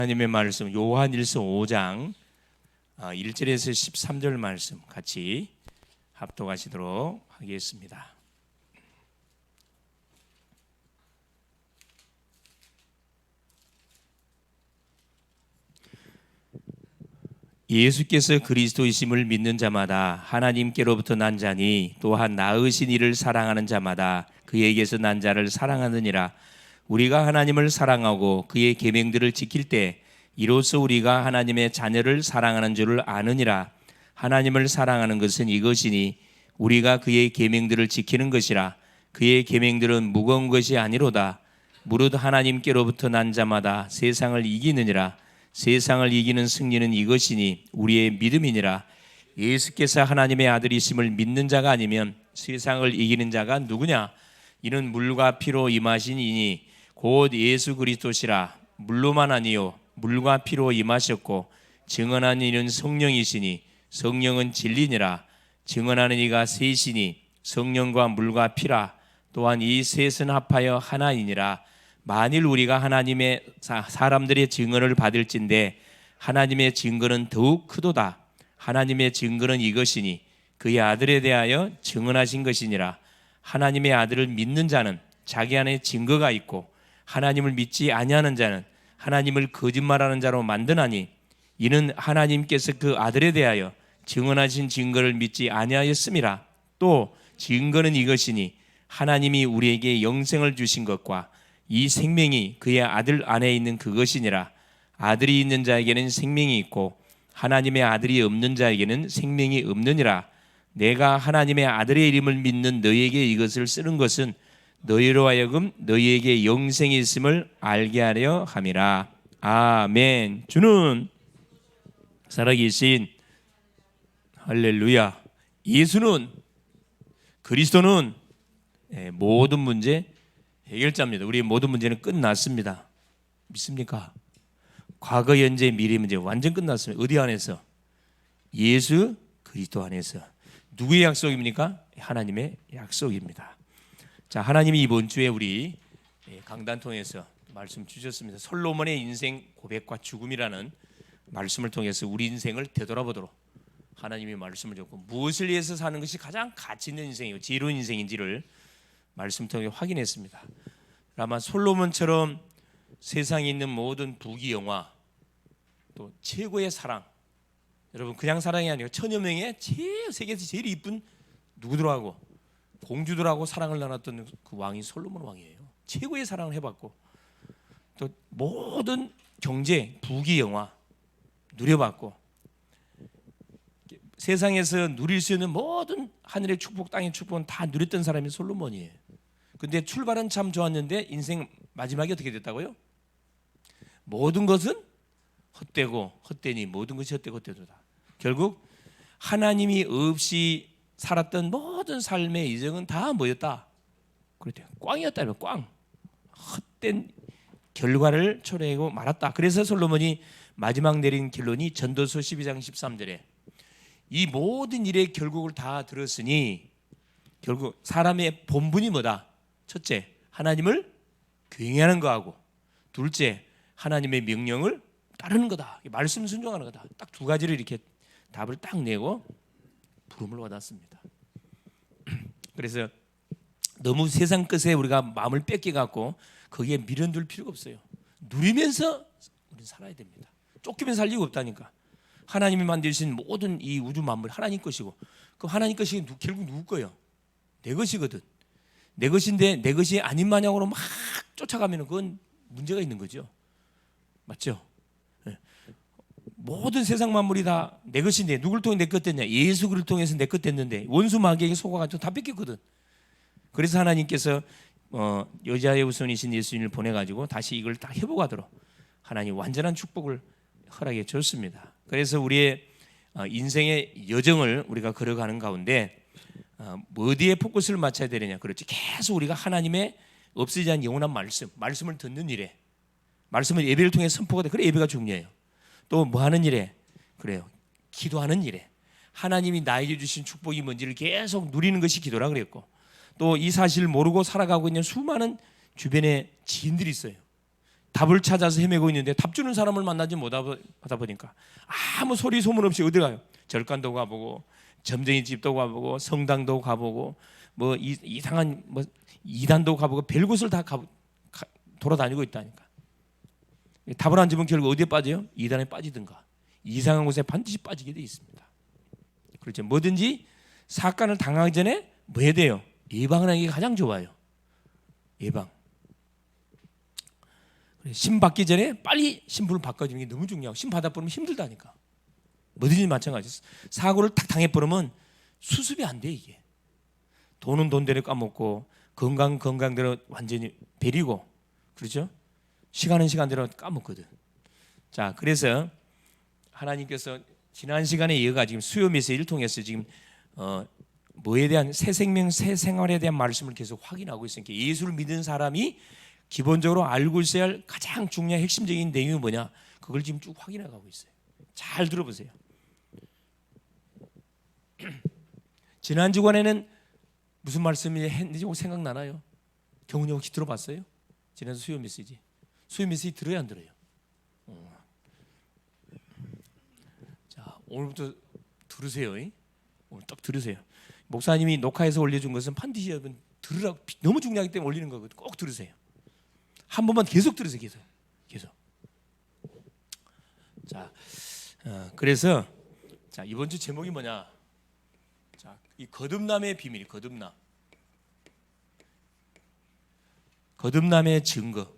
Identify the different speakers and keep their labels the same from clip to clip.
Speaker 1: 하나님의 말씀 요한일서 5장 1절에서 13절 말씀 같이 합독하시도록 하겠습니다. 예수께서 그리스도이심을 믿는 자마다 하나님께로부터 난 자니 또한 낳으신 이를 사랑하는 자마다 그에게서 난 자를 사랑하느니라. 우리가 하나님을 사랑하고 그의 계명들을 지킬 때 이로써 우리가 하나님의 자녀를 사랑하는 줄을 아느니라. 하나님을 사랑하는 것은 이것이니 우리가 그의 계명들을 지키는 것이라. 그의 계명들은 무거운 것이 아니로다. 무릇 하나님께로부터 난 자마다 세상을 이기느니라. 세상을 이기는 승리는 이것이니 우리의 믿음이니라. 예수께서 하나님의 아들이심을 믿는 자가 아니면 세상을 이기는 자가 누구냐? 이는 물과 피로 임하신 이니 곧 예수 그리스도시라. 물로만 아니요 물과 피로 임하셨고 증언하는 이는 성령이시니 성령은 진리니라. 증언하는 이가 셋이니 성령과 물과 피라. 또한 이 셋은 합하여 하나이니라. 만일 우리가 하나님의 사람들의 증언을 받을진대 하나님의 증거는 더욱 크도다. 하나님의 증거는 이것이니 그의 아들에 대하여 증언하신 것이니라. 하나님의 아들을 믿는 자는 자기 안에 증거가 있고 하나님을 믿지 아니하는 자는 하나님을 거짓말하는 자로 만드나니 이는 하나님께서 그 아들에 대하여 증언하신 증거를 믿지 아니하였음이라. 또 증거는 이것이니 하나님이 우리에게 영생을 주신 것과 이 생명이 그의 아들 안에 있는 그것이니라. 아들이 있는 자에게는 생명이 있고 하나님의 아들이 없는 자에게는 생명이 없느니라. 내가 하나님의 아들의 이름을 믿는 너희에게 이것을 쓰는 것은 너희로 하여금 너희에게 영생이 있음을 알게 하려 함이라. 아멘. 주는 살아계신 할렐루야. 예수는 그리스도는 모든 문제 해결자입니다. 우리의 모든 문제는 끝났습니다. 믿습니까? 과거, 현재, 미래 문제 완전 끝났습니다. 어디 안에서? 예수 그리스도 안에서. 누구의 약속입니까? 하나님의 약속입니다. 자, 하나님이 이번 주에 우리 강단 통해서 말씀 주셨습니다. 솔로몬의 인생 고백과 죽음이라는 말씀을 통해서 우리 인생을 되돌아보도록 하나님이 말씀을 줬고 무엇을 위해서 사는 것이 가장 가치 있는 인생이고 지혜로운 인생인지를 말씀 통해 확인했습니다. 아마 솔로몬처럼 세상에 있는 모든 부귀 영화 또 최고의 사랑, 여러분 그냥 사랑이 아니고 천여 명의 세계에서 제일 이쁜 누구들하고 공주들하고 사랑을 나눴던 그 왕이 솔로몬 왕이에요. 최고의 사랑을 해봤고 또 모든 경제, 부귀 영화 누려봤고 세상에서 누릴 수 있는 모든 하늘의 축복, 땅의 축복은 다 누렸던 사람이 솔로몬이에요. 근데 출발은 참 좋았는데 인생 마지막이 어떻게 됐다고요? 모든 것은 헛되고 헛되니 모든 것이 헛되고 헛되도다. 결국 하나님이 없이 살았던 모든 삶의 이정은 다 뭐였다? 그랬대요. 꽝이었다면 꽝. 헛된 결과를 초래하고 말았다. 그래서 솔로몬이 마지막 내린 결론이 전도서 12장 13절에 이 모든 일의 결국을 다 들었으니 결국 사람의 본분이 뭐다? 첫째, 하나님을 경외하는 거하고 둘째, 하나님의 명령을 따르는 거다. 말씀 순종하는 거다. 딱 두 가지를 이렇게 답을 딱 내고 부름을 받았습니다. 그래서 너무 세상 것에 우리가 마음을 뺏겨갖고 거기에 미련둘 필요가 없어요. 누리면서 우리는 살아야 됩니다. 쫓기면 살 이유가 없다니까. 하나님이 만드신 모든 이 우주 만물 하나님 것이고 그 하나님 것이 결국 누구 거예요? 내 것이거든. 내 것인데 내 것이 아닌 마냥으로 막 쫓아가면 그건 문제가 있는 거죠. 맞죠? 모든 세상 만물이 다 내 것인데 누굴 통해 내 것 됐냐? 예수 그리스도를 통해서 내 것 됐는데 원수 마귀에게 속아가지고 다 뺏겼거든. 그래서 하나님께서 여자의 우선이신 예수님을 보내가지고 다시 이걸 다 회복하도록 하나님 완전한 축복을 허락해 줬습니다. 그래서 우리의 인생의 여정을 우리가 걸어가는 가운데 어디에 포커스를 맞춰야 되느냐? 그렇지. 계속 우리가 하나님의 없어지지 않은 영원한 말씀을 듣는 일에 말씀을 예배를 통해 선포가 돼. 그래 예배가 중요해요. 또 뭐 하는 일에? 그래요. 기도하는 일에. 하나님이 나에게 주신 축복이 뭔지를 계속 누리는 것이 기도라 그랬고 또 이 사실을 모르고 살아가고 있는 수많은 주변에 지인들이 있어요. 답을 찾아서 헤매고 있는데 답 주는 사람을 만나지 못하다 보니까 아무 소리 소문 없이 어디 가요? 절간도 가보고 점쟁이 집도 가보고 성당도 가보고 뭐 이상한 뭐 이단도 가보고 별곳을 다 돌아다니고 있다니까. 답을 안 주면 결국 어디에 빠져요? 이단에 빠지든가 이상한 곳에 반드시 빠지게 돼 있습니다. 그렇죠. 뭐든지 사건을 당하기 전에 뭐 해야 돼요? 예방을 하는 게 가장 좋아요. 예방. 신 받기 전에 빨리 신분을 바꿔주는 게 너무 중요하고, 신 받아버리면 힘들다니까. 뭐든지 마찬가지였어. 사고를 딱 당해버리면 수습이 안 돼. 이게 돈은 돈대로 까먹고 건강대로 완전히 베리고, 그렇죠? 시간은 시간대로 까먹거든. 자, 그래서 하나님께서 지난 시간에 이어가 지금 수요 메시지를 통해서 지금 뭐에 대한 새 생명, 새 생활에 대한 말씀을 계속 확인하고 있으니까, 예수를 믿는 사람이 기본적으로 알고 있어야 할 가장 중요한 핵심적인 내용이 뭐냐, 그걸 지금 쭉 확인해 가고 있어요. 잘 들어보세요. 지난 주간에는 무슨 말씀이 했는지 혹시 생각나나요? 경훈이 혹시 들어봤어요? 지난 수요 메시지. 수요 메시지 들어요, 안 들어요? 자, 오늘부터 들으세요. 오늘 딱 들으세요. 목사님이 녹화해서 올려준 것은 반드시 여러분 들으라고, 너무 중요하기 때문에 올리는 거거든요. 꼭 들으세요. 한 번만 계속 들으세요. 계속. 자, 그래서 자, 이번 주 제목이 뭐냐? 자, 이 거듭남의 비밀, 거듭남의 증거.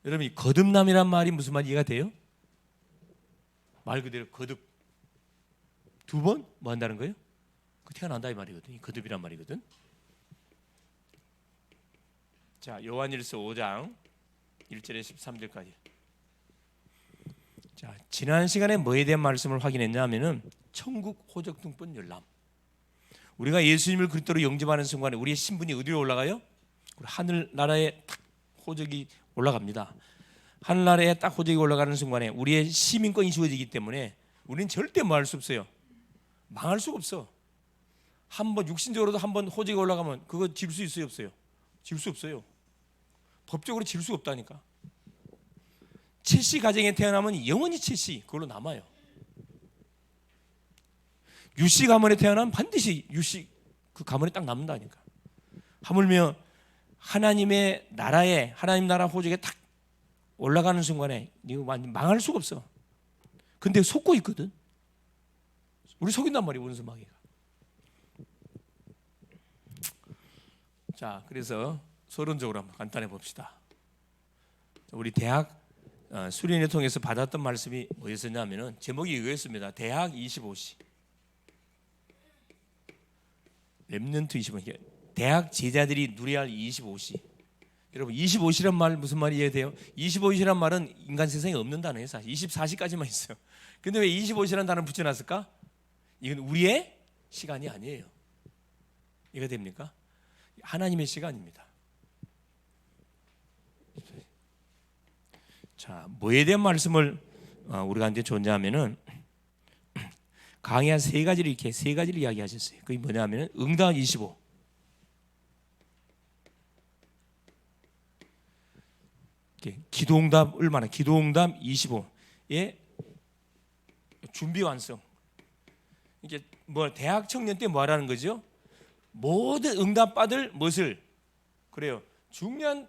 Speaker 1: 여러분, 이 거듭남이란 말이 무슨 말 이해가 돼요? 말 그대로 거듭, 두 번 뭐 한다는 거예요? 그 티가 난다 이 말이거든. 이 거듭이란 말이거든. 자, 요한일서 5장 1절에 13절까지. 자, 지난 시간에 뭐에 대한 말씀을 확인했냐면은 천국 호적 등본 열람. 우리가 예수님을 그리스도로 영접하는 순간에 우리의 신분이 어디로 올라가요? 하늘나라에 딱 호적이 올라갑니다. 하늘나라에 딱 호적이 올라가는 순간에 우리의 시민권이 주어지기 때문에 우리는 절대 뭐 할 수 없어요. 망할 수가 없어. 한번 육신적으로도 한번 호적이 올라가면 그거 질 수 있어요, 없어요? 질 수 없어요. 법적으로 질 수 없다니까. 칠씨 가정에 태어나면 영원히 칠씨 그걸로 남아요. 유씨 가문에 태어나면 반드시 유씨 그 가문에 딱 남는다니까. 하물며 하나님의 나라에, 하나님 나라 호적에 딱 올라가는 순간에 이거 완전 망할 수가 없어. 근데 속고 있거든. 우리 속인단 말이에요, 원수마귀가. 자, 그래서 서론적으로 한번 간단해 봅시다. 우리 대학 수련회 통해서 받았던 말씀이 뭐였었냐면은 제목이 이거였습니다. 대학 25시. 렘넌트 25시. 대학 제자들이 누려야 할 25시. 여러분, 25시란 말 무슨 말이 이해돼요? 25시란 말은 인간 세상에 없는 단어예요. 사실 24시까지만 있어요. 근데 왜 25시라는 단어를 붙여놨을까? 이건 우리의 시간이 아니에요. 이해가 됩니까? 하나님의 시간입니다. 자, 뭐에 대한 말씀을 우리가 이제 줬냐면은 강의 한 세 가지를 이야기하셨어요. 그게 뭐냐면은 응답 25. 기도응답을 말해. 기도응답 25의 준비 완성. 이게 뭐 대학 청년 때 뭐 하라는 거죠? 모든 응답받을 무엇을 그래요. 중요한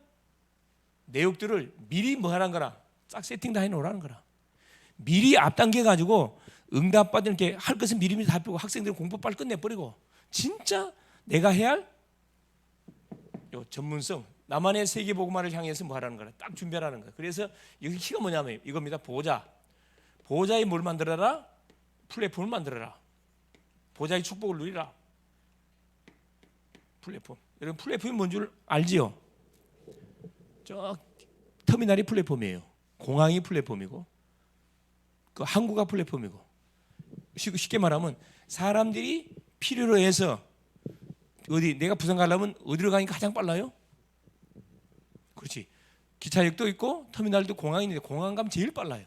Speaker 1: 내용들을 미리 뭐 하라는 거라. 싹 세팅 다 해놓으라는 거라. 미리 앞당겨 가지고 응답받을 게 할 것은 미리미리 다 해보고 학생들은 공부 빨리 끝내버리고 진짜 내가 해야 할 요 전문성, 나만의 세계복음화를 향해서 뭐 하라는 거라. 딱 준비하라는 거야. 그래서 여기 키가 뭐냐면 이겁니다. 보좌에 뭘 만들어라? 플랫폼을 만들어라. 보좌의 축복을 누리라. 플랫폼. 여러분, 플랫폼이 뭔 줄 알지요? 저 터미널이 플랫폼이에요. 공항이 플랫폼이고 그 항구가 플랫폼이고, 쉽게 말하면 사람들이 필요로 해서 어디 내가 부산 가려면 어디로 가니까 가장 빨라요? 그렇지. 기차역도 있고 터미널도 공항이 있는데 공항 가면 제일 빨라요.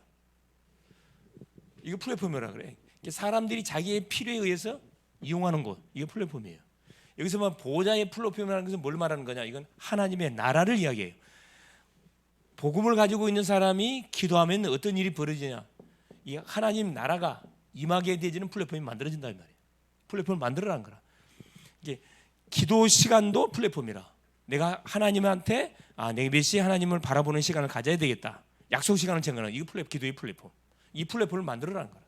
Speaker 1: 이거 플랫폼이라 그래. 사람들이 자기의 필요에 의해서 이용하는 곳, 이게 플랫폼이에요. 여기서 뭐 보좌의 플랫폼이라는 것은 뭘 말하는 거냐? 이건 하나님의 나라를 이야기해요. 복음을 가지고 있는 사람이 기도하면 어떤 일이 벌어지냐? 이 하나님 나라가 임하게 되지는 플랫폼이 만들어진다 이 말이에요. 플랫폼을 만들어라는 거라. 이게 기도 시간도 플랫폼이라. 내가 하나님한테 내가 몇 시에 하나님을 바라보는 시간을 가져야 되겠다. 약속 시간을 정하는 이거 기도의 플랫폼. 이 플랫폼을 만들어라는 거라.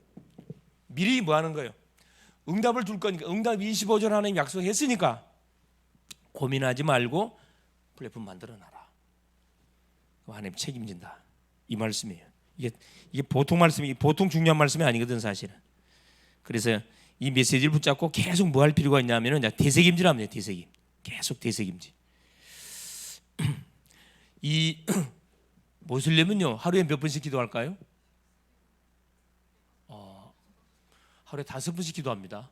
Speaker 1: 미리 뭐 하는 거예요? 응답을 둘 거니까 응답 25절 하나님 약속했으니까 고민하지 말고 플랫폼 만들어놔라. 하나님 책임진다. 이 말씀이에요. 이게 보통 말씀이 보통 중요한 말씀이 아니거든 사실은. 그래서 이 메시지를 붙잡고 계속 뭐 할 필요가 있냐면은 되새김질하면 돼요. 되새김. 계속 되새김질. 이 모슬렘은요 하루에 몇 번씩 기도할까요? 하루에 5번씩 기도합니다.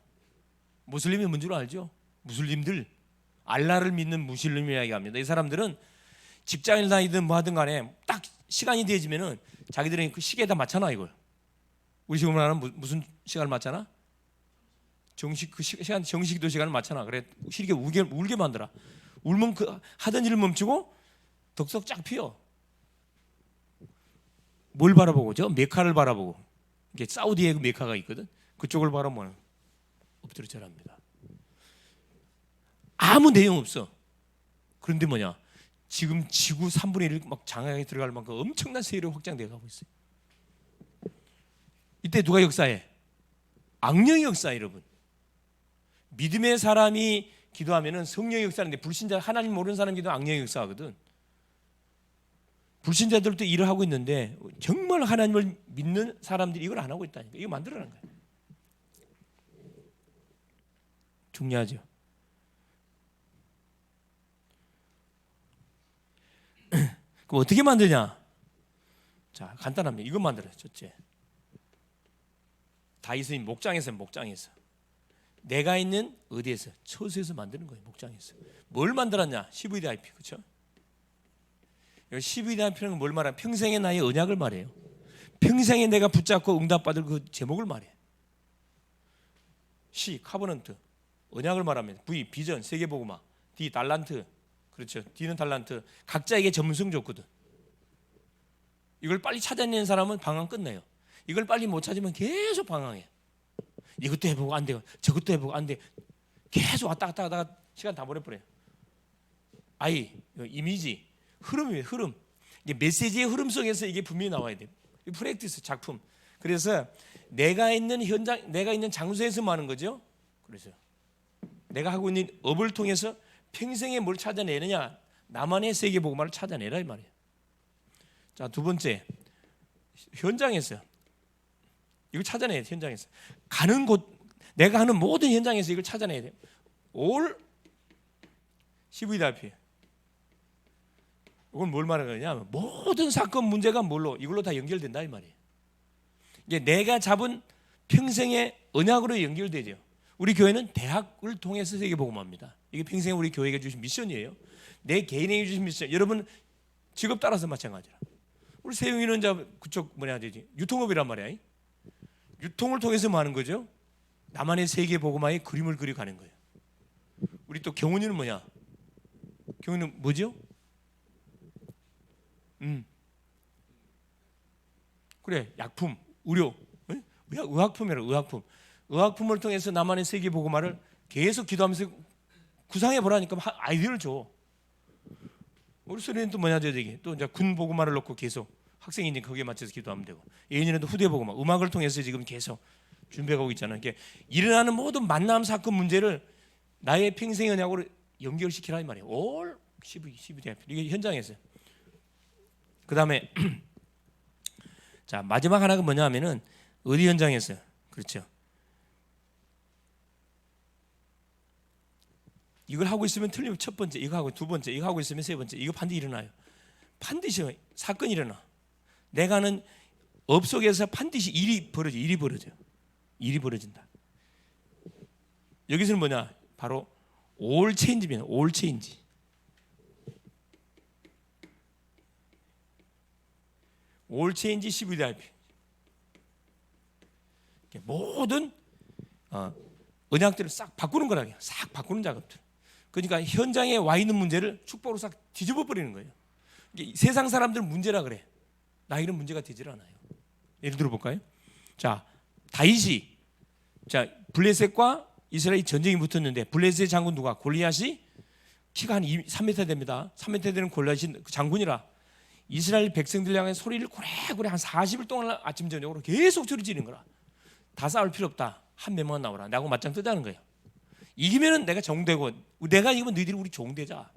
Speaker 1: 모슬림이 뭔 줄 알죠? 무슬림들 알라를 믿는 무슬림이라고 이야기합니다. 이 사람들은 직장을 다니든 뭐 하든 간에 딱 시간이 되어지면은 자기들은 그 시계에다 맞춰놔 이걸. 우리 지금 말하는 무슨 시간을 맞춰놔? 정식 그 시간 정식도 시간을 맞춰놔. 그래 시계 울게 만들어. 울면 그 하던 일을 멈추고 덕석 쫙 피어. 뭘 바라보고? 저 메카를 바라보고. 이게 사우디에 그 메카가 있거든. 그쪽을 바라보면 엎드려 절합니다. 아무 내용 없어. 그런데 뭐냐? 지금 지구 3분의 1 막 장악에 들어갈 만큼 엄청난 세력이 확장되어 가고 있어요. 이때 누가 역사해? 악령의 역사해 여러분. 믿음의 사람이 기도하면은 성령의 역사인데 불신자 하나님 모르는 사람 기도 악령의 역사하거든. 불신자들도 일을 하고 있는데 정말 하나님을 믿는 사람들이 이걸 안 하고 있다니까. 이거 만들어낸 거예요. 중요하죠. 그럼 어떻게 만드냐? 자, 간단합니다. 이거 만들어요. 첫째, 다윗의 목장에서 내가 있는 어디에서? 처소에서 만드는 거예요. 목장에서. 뭘 만들었냐? CVDIP, 그렇죠? CVDIP는 뭘 말하냐? 평생의 나의 언약을 말해요. 평생에 내가 붙잡고 응답받을 그 제목을 말해. C, 카버넌트, 언약을 말합니다. V, 비전, 세계복음화. D, 달란트, 그렇죠. D는 달란트. 각자에게 전문성 줬거든. 이걸 빨리 찾아내는 사람은 방황 끝내요. 이걸 빨리 못 찾으면 계속 방황해. 이것도 해보고 안 돼요. 저것도 해보고 안 돼. 계속 왔다 갔다 하다가 시간 다 보내버려요. I, 이미지, 흐름이에요. 흐름. 이게 메시지의 흐름 속에서 이게 분명히 나와야 돼요. 이 프랙티스 작품. 그래서 내가 있는 현장, 내가 있는 장소에서 하는 거죠. 그래서 내가 하고 있는 업을 통해서 평생에 뭘 찾아내느냐? 나만의 세계복음화를 찾아내라 이 말이에요. 자, 두 번째, 현장에서 이걸 찾아내야 돼. 현장에서 가는 곳, 내가 하는 모든 현장에서 이걸 찾아내야 돼. 올 CVDIP. 이건 뭘 말하느냐? 모든 사건 문제가 뭘로? 이걸로 다 연결된다 이 말이에요. 이게 내가 잡은 평생의 언약으로 연결되죠. 우리 교회는 대학을 통해서 세계복음화입니다. 이게 평생 우리 교회가 주신 미션이에요. 내 개인에게 주신 미션. 여러분 직업 따라서 마찬가지라. 우리 세용이는 그쪽 되지? 유통업이란 말이야. 유통을 통해서 뭐 하는 거죠? 나만의 세계복음화의 그림을 그려가는 거예요. 우리 또 경훈이는 뭐냐? 경훈이는 뭐죠? 그래, 약품, 의료, 의학품이라 의학품. 의학품을 통해서 나만의 세계복음화를 계속 기도하면서 구상해 보라니까 아이디어를 줘. 우리 소리는 또 되게 또 이제 군 복음화를 놓고 계속 학생이니 거기에 맞춰서 기도하면 되고, 예인이는 또 후대 복음화, 음악을 통해서 지금 계속 준비하고 있잖아요. 이게 일어나는 모든 만남 사건 문제를 나의 평생 언약으로 연결시키라 이 말이에요. 올 12대 이게 현장에서. 그 다음에 자, 마지막 하나가 뭐냐면은 어디 현장에서? 그렇죠. 이걸 하고 있으면 틀리면 첫 번째, 이거 하고 두 번째, 이거 하고 있으면 세 번째, 이거 반드시 일어나요. 반드시 사건이 일어나. 내가 하는 업 속에서 반드시 일이 벌어진다. 여기서는 뭐냐? 바로 올 체인지입니다. 올 체인지. 올 체인지 CVDIP. 모든 언약들을 싹 바꾸는 거라고요. 싹 바꾸는 작업들. 그러니까 현장에 와 있는 문제를 축복으로 싹 뒤집어 버리는 거예요. 세상 사람들은 문제라 그래. 나에게는 문제가 되질 않아요. 예를 들어 볼까요? 자, 다윗이 자 블레셋과 이스라엘이 전쟁이 붙었는데 블레셋의 장군 누가? 골리앗이 키가 한 3m 됩니다. 3m 되는 골리앗이 장군이라 이스라엘 백성들 향해 소리를 고래고래 한 40일 동안 아침 저녁으로 계속 소리 지르는 거라. 다 싸울 필요 없다. 한 명만 나오라. 나하고 맞짱 뜨자는 거예요. 이기면은 내가 종되고, 내가 이기면 너희들이 우리 종되자.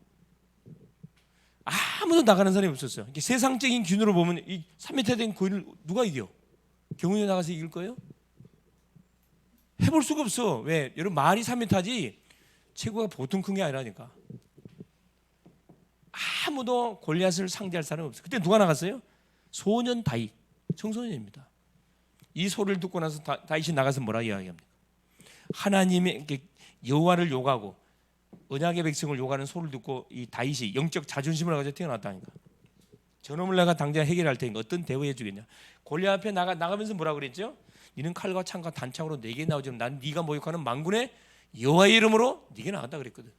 Speaker 1: 아무도 나가는 사람이 없었어요. 세상적인 균으로 보면 이 3m 된 고인을 누가 이겨? 경운이 나가서 이길 거예요? 해볼 수가 없어. 왜? 여러분 말이 3m지 체구가 보통 큰 게 아니라니까. 아무도 골리앗을 상대할 사람이 없어요. 그때 누가 나갔어요? 소년 다윗, 청소년입니다. 이 소리를 듣고 나서 다윗이 나가서 뭐라 이야기합니까? 하나님의 여호와를 욕하고 언약의 백성을 욕하는 소리를 듣고 이 다윗이 영적 자존심을 가지고 태어났다니까. 저놈을 내가 당장 해결할 테니까 어떤 대우해 주겠냐. 골리앗 앞에 나가면서 뭐라 그랬죠? 너는 칼과 창과 단창으로 내게 나오지만 난 네가 모욕하는 만군의 여호와의 이름으로 네게 나간다 그랬거든.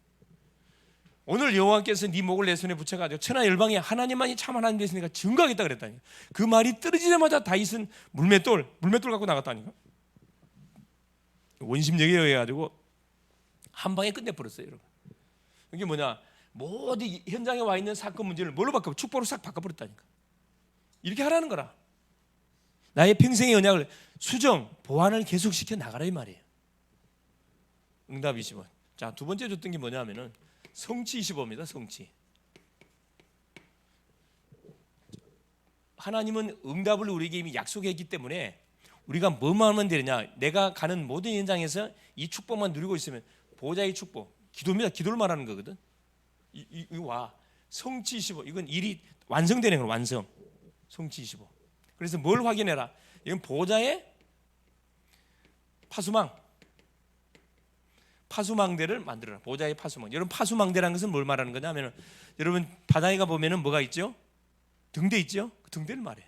Speaker 1: 오늘 여호와께서 네 목을 내 손에 붙여가지고 천하 열방에 하나님만이 참 하나님 되시니까 증거하겠다 그랬다니까. 그 말이 떨어지자마자 다윗은 물맷돌 갖고 나갔다니까. 원심력에 의해가지고 한 방에 끝내버렸어요, 여러분. 이게 뭐냐? 모든 현장에 와 있는 사건 문제를 뭘로 바꿔? 축복으로 싹 바꿔버렸다니까. 이렇게 하라는 거라. 나의 평생의 언약을 수정, 보완을 계속시켜 나가라 이 말이에요. 응답 20원. 자, 두 번째 줬던 게 뭐냐면은 성취 25입니다. 성취. 하나님은 응답을 우리에게 이미 약속했기 때문에 우리가 뭐만 하면 되느냐? 내가 가는 모든 현장에서 이 축복만 누리고 있으면 보좌의 축복, 기도입니다. 기도를 말하는 거거든. 와 성취 25. 이건 일이 완성되는 거예요. 완성. 성취 25. 그래서 뭘 확인해라? 이건 보좌의 파수망대를 만들어라. 보좌의 파수망. 여러분 파수망대라는 것은 뭘 말하는 거냐면 여러분 바다에 가 보면은 뭐가 있죠? 등대 있죠? 그 등대를 말해.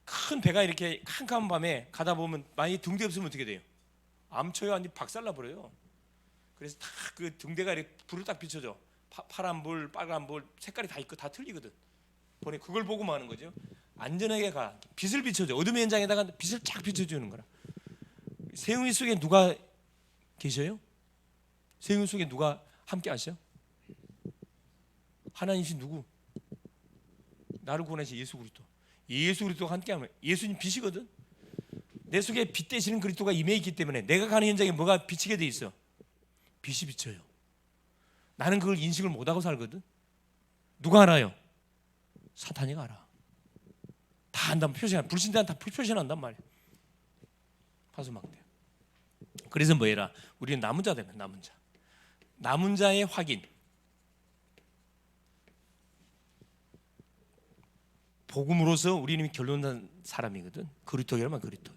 Speaker 1: 큰 배가 이렇게 캄캄한 밤에 가다 보면 만약에 등대 없으면 어떻게 돼요? 암초요, 아니 박살나 버려요. 그래서 딱 그 등대가 이렇게 불을 딱 비춰줘. 파란 불, 빨간 불, 색깔이 다 있고 다 틀리거든. 보니 그걸 보고만 하는 거죠. 안전하게 가. 빛을 비춰줘. 어둠의 현장에다가 빛을 쫙 비춰주는 거라. 세웅이 속에 누가 계셔요? 세웅이 속에 누가 함께 하셔? 하나님이신 누구? 나를 구원하신 예수 그리스도. 예수 그리스도가 함께하면 예수님 빛이거든. 내 속에 빛 되시는 그리스도가 임해 있기 때문에 내가 가는 현장에 뭐가 비치게 돼 있어? 빛이 비쳐요. 나는 그걸 인식을 못하고 살거든. 누가 알아요? 사탄이 알아. 다 안다면 표시한 불신자는 다 표시한단 말이야. 파수망대. 그래서 뭐해라? 우리는 남은 자 되면 남은 자의 확인. 복음으로서 우리는 결론난 사람이거든. 그리스도라면 그리스도.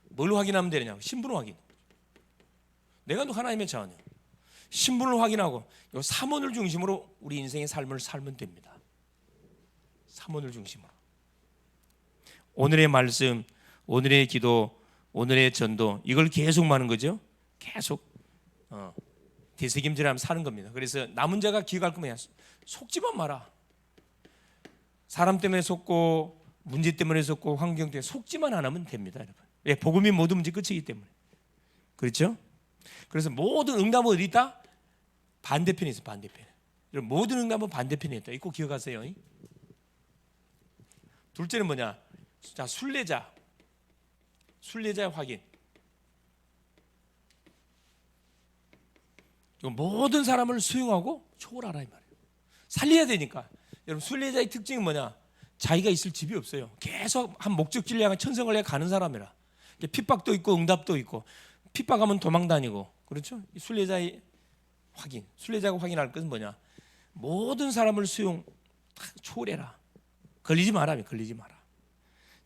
Speaker 1: 뭘 확인하면 되느냐? 신분을 확인. 내가 너 하나님의 자녀. 신분을 확인하고 이 3원을 중심으로 우리 인생의 삶을 살면 됩니다. 3원을 중심으로. 오늘의 말씀, 오늘의 기도, 오늘의 전도 이걸 계속 많은 거죠. 계속 되새김질하면 사는 겁니다. 그래서 남은 자가 기억할 거면 속지만 마라. 사람 때문에 속고 문제 때문에 속고 환경 때문에 속지만 안 하면 됩니다, 여러분. 왜? 복음이 모든 문제 끝이기 때문에. 그렇죠? 그래서 모든 응답은 어디 있다? 반대편에 있어. 반대편에. 여러분 모든 응답은 반대편에 있다. 이거 꼭 기억하세요. 둘째는 뭐냐? 자, 순례자의 확인. 모든 사람을 수용하고 초월하라 이 말이에요. 살려야 되니까. 여러분 순례자의 특징은 뭐냐? 자기가 있을 집이 없어요. 계속 한 목적지를 향해 천성을 향해 가는 사람이라. 핍박도 있고 응답도 있고 핍박하면 도망 다니고 그렇죠? 순례자의 확인. 순례자가 확인할 것은 뭐냐? 모든 사람을 수용 초월해라. 걸리지 마라.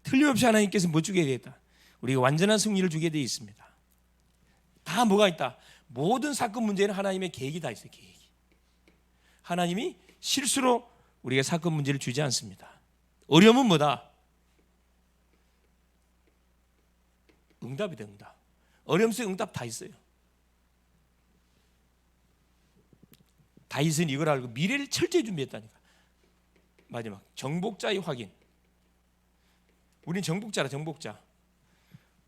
Speaker 1: 틀림없이 하나님께서 뭐 주게 되겠다? 우리가 완전한 승리를 주게 되어 있습니다. 다 뭐가 있다? 모든 사건 문제는 하나님의 계획이 다 있어요. 계획이. 하나님이 실수로 우리가 사건 문제를 주지 않습니다. 어려움은 뭐다? 응답이다. 응답. 어려움 속에 응답 다 있어요. 다윗은 이걸 알고 미래를 철저히 준비했다니까. 마지막 정복자의 확인. 우린 정복자라, 정복자.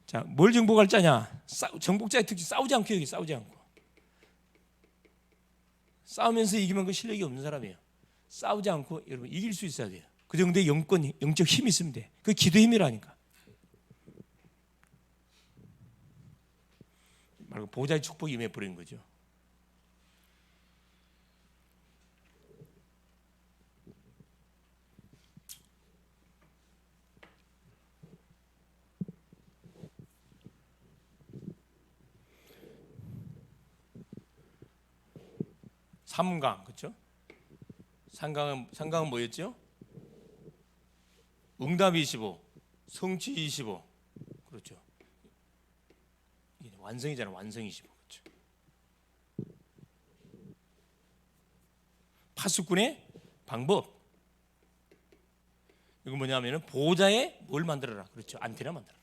Speaker 1: 자, 뭘 정복할 자냐? 정복자의 특징, 싸우지 않고 여기 싸우지 않고. 싸우면서 이기면 그 실력이 없는 사람이에요. 싸우지 않고 여러분 이길 수 있어야 돼요. 그 정도의 영적 힘이 있으면 돼. 그 기도 힘이라니까. 말고 보좌의 축복이 임해버린 거죠. 삼강, 그렇죠? 삼강은 뭐였죠? 응답 25, 성취 25, 그렇죠? 완성이잖아, 완성 25, 그렇죠? 파수꾼의 방법. 이거 뭐냐면은 보좌에 뭘 만들어라, 그렇죠? 안테나 만들어라.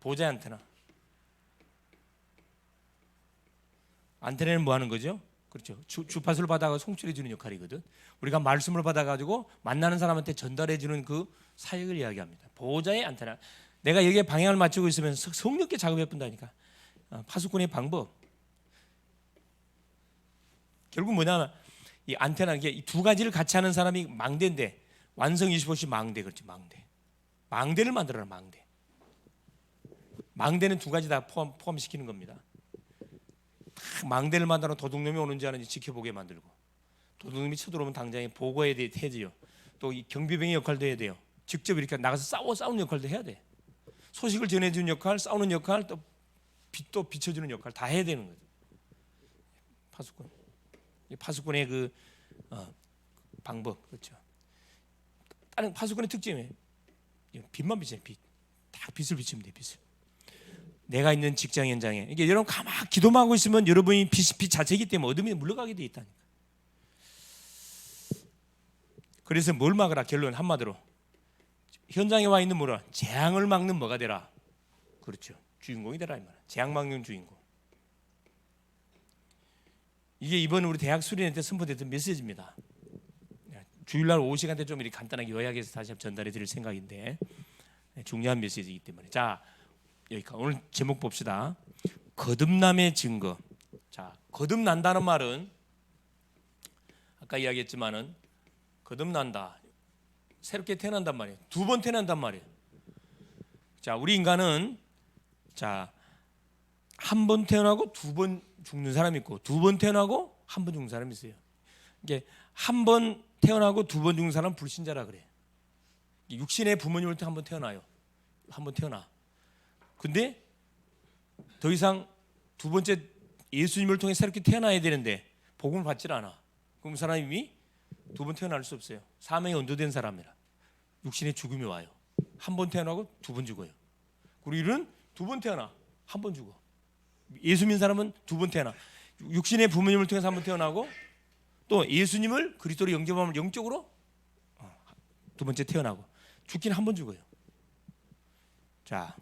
Speaker 1: 보좌의 안테나. 안테나는 뭐 하는 거죠? 그렇죠. 주파수를 받아가 송출해 주는 역할이거든. 우리가 말씀을 받아가지고 만나는 사람한테 전달해 주는 그 사역을 이야기합니다. 보호자의 안테나. 내가 여기에 방향을 맞추고 있으면 성령께 작업해 본다니까. 파수꾼의 방법. 결국 뭐냐면 이 안테나, 이게 두 가지를 같이 하는 사람이 망대인데, 완성 25시 망대, 그렇지, 망대. 망대를 만들어라, 망대. 망대는 두 가지 다 포함시키는 겁니다. 망대를 만들어 도둑놈이 오는지 아닌지 지켜보게 만들고, 도둑놈이 쳐들어오면 당장에 보고해야 되지요. 또 이 경비병의 역할도 해야 돼요. 직접 이렇게 나가서 싸우는 역할도 해야 돼. 소식을 전해주는 역할, 싸우는 역할, 또 비춰주는 역할 다 해야 되는 거죠. 파수꾼. 이 파수꾼의 그 방법, 그렇죠. 다른 파수꾼의 특징이 빛만 비춰요. 다 빛을 비치면 돼, 빛을. 내가 있는 직장 현장에 이게 여러분 가만 기도만 하고 있으면 여러분이 빛 자체이기 때문에 어둠이 물러가게 돼 있다니까. 그래서 뭘 막으라? 결론 한마디로 현장에 와 있는 뭐라? 재앙을 막는 뭐가 되라? 그렇죠. 주인공이 되라 이 말이야. 재앙 막는 주인공. 이게 이번 우리 대학 수련회 때 선포됐던 메시지입니다. 주일날 오후 시간 때 좀 이렇게 간단하게 요약해서 다시 한번 전달해 드릴 생각인데 중요한 메시지이기 때문에. 자, 여기까지. 오늘 제목 봅시다. 거듭남의 증거. 자, 거듭난다는 말은 아까 이야기했지만은 거듭난다, 새롭게 태어난단 말이에요. 두 번 태어난단 말이에요. 자, 우리 인간은 자, 한 번 태어나고 두 번 죽는 사람이 있고, 두 번 태어나고 한 번 죽는 사람이 있어요. 이게 한 번 태어나고 두 번 죽는 사람은 불신자라 그래. 육신의 부모님을 한 번 태어나요. 한 번 태어나. 근데 더 이상 두 번째 예수님을 통해 새롭게 태어나야 되는데 복음을 받질 않아. 그럼 사람이 두 번 태어날 수 없어요. 사명이 언도된 사람이라 육신의 죽음이 와요. 한 번 태어나고 두 번 죽어요. 우리는 두 번 태어나 한 번 죽어. 예수 믿는 사람은 두 번 태어나 육신의 부모님을 통해서 한 번 태어나고, 또 예수님을 그리스도로 영접하면 영적으로 두 번째 태어나고, 죽기는 한 번 죽어요. 자,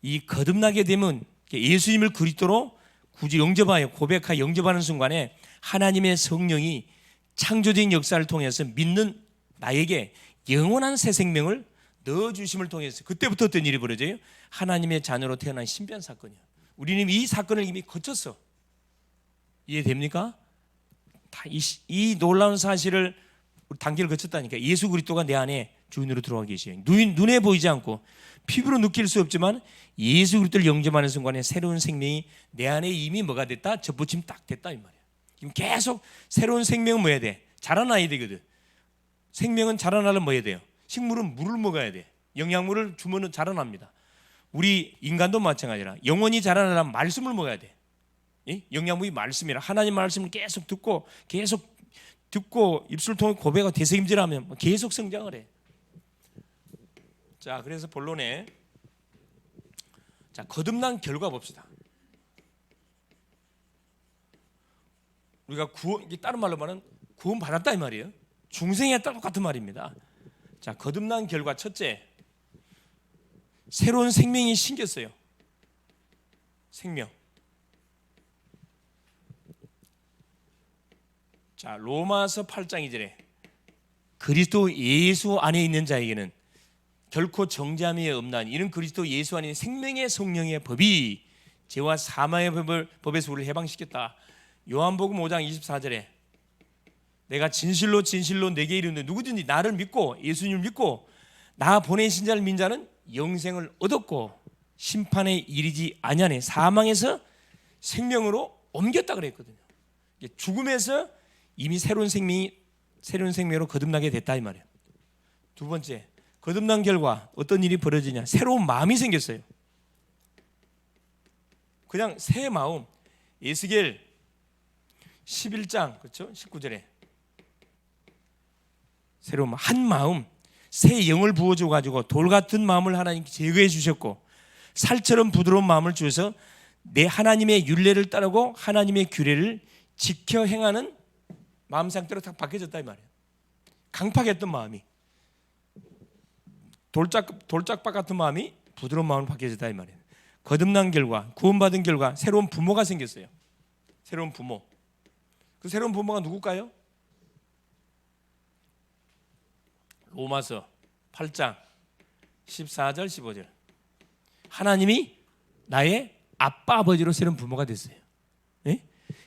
Speaker 1: 이 거듭나게 되면 예수님을 그리스도로 굳이 영접하여 고백하여 영접하는 순간에 하나님의 성령이 창조적인 역사를 통해서 믿는 나에게 영원한 새 생명을 넣어주심을 통해서 그때부터 어떤 일이 벌어져요? 하나님의 자녀로 태어난 신비한 사건이에요. 우리는 이 사건을 이미 거쳤어. 이해됩니까? 다 이 놀라운 사실을 단계를 거쳤다니까. 예수 그리스도가 내 안에 주인으로 들어와 계셔요. 눈에 보이지 않고 피부로 느낄 수 없지만 예수 그리스도를 영접하는 순간에 새로운 생명이 내 안에 이미 뭐가 됐다? 접붙임 딱 됐다 이 말이야. 지금 계속 새로운 생명은 뭐 해야 돼? 자라나야 되거든. 생명은 자라나려면 뭐 해야 돼요? 식물은 물을 먹어야 돼. 영양물을 주면 자라납니다. 우리 인간도 마찬가지라. 영원히 자라나려면 말씀을 먹어야 돼. 영양분이 말씀이라. 하나님 말씀을 계속 듣고 입술 통해 고백하고 되새김질하면 계속 성장을 해. 자, 그래서 본론에 자, 거듭난 결과 봅시다. 우리가 이게 다른 말로 말하면 구원 받았다 이 말이에요. 중생했다 똑같은 말입니다. 자, 거듭난 결과 첫째, 새로운 생명이 생겼어요. 생명. 자, 로마서 8장 2절에 그리스도 예수 안에 있는 자에게는 결코 정죄함이 없나니 이는 그리스도 예수 안에 있는 생명의 성령의 법이 죄와 사망의 법에서 우리를 해방시켰다. 요한복음 5장 24절에 내가 진실로 진실로 내게 이르는데 누구든지 나를 믿고 예수님을 믿고 나 보내신 자를 믿는 자는 영생을 얻었고 심판에 이르지 아니하니 사망에서 생명으로 옮겼다 그랬거든요. 죽음에서 이미 새로운 생명으로 거듭나게 됐다 이 말이에요. 두 번째, 거듭난 결과 어떤 일이 벌어지냐? 새로운 마음이 생겼어요. 그냥 새 마음. 에스겔 11장 그렇죠? 19절에 새로운 한 마음, 새 영을 부어줘 가지고 돌 같은 마음을 하나님께 제거해 주셨고 살처럼 부드러운 마음을 주셔서 내 하나님의 율례를 따르고 하나님의 규례를 지켜 행하는 마음 상태로 딱 바뀌어졌다 이 말이에요. 강팍했던 마음이 돌짝박 같은 마음이 부드러운 마음으로 바뀌어졌다 이 말이에요. 거듭난 결과, 구원받은 결과 새로운 부모가 생겼어요. 새로운 부모. 그 새로운 부모가 누굴까요? 로마서 8장 14절 15절. 하나님이 나의 아빠 아버지로 새로운 부모가 됐어요. 네?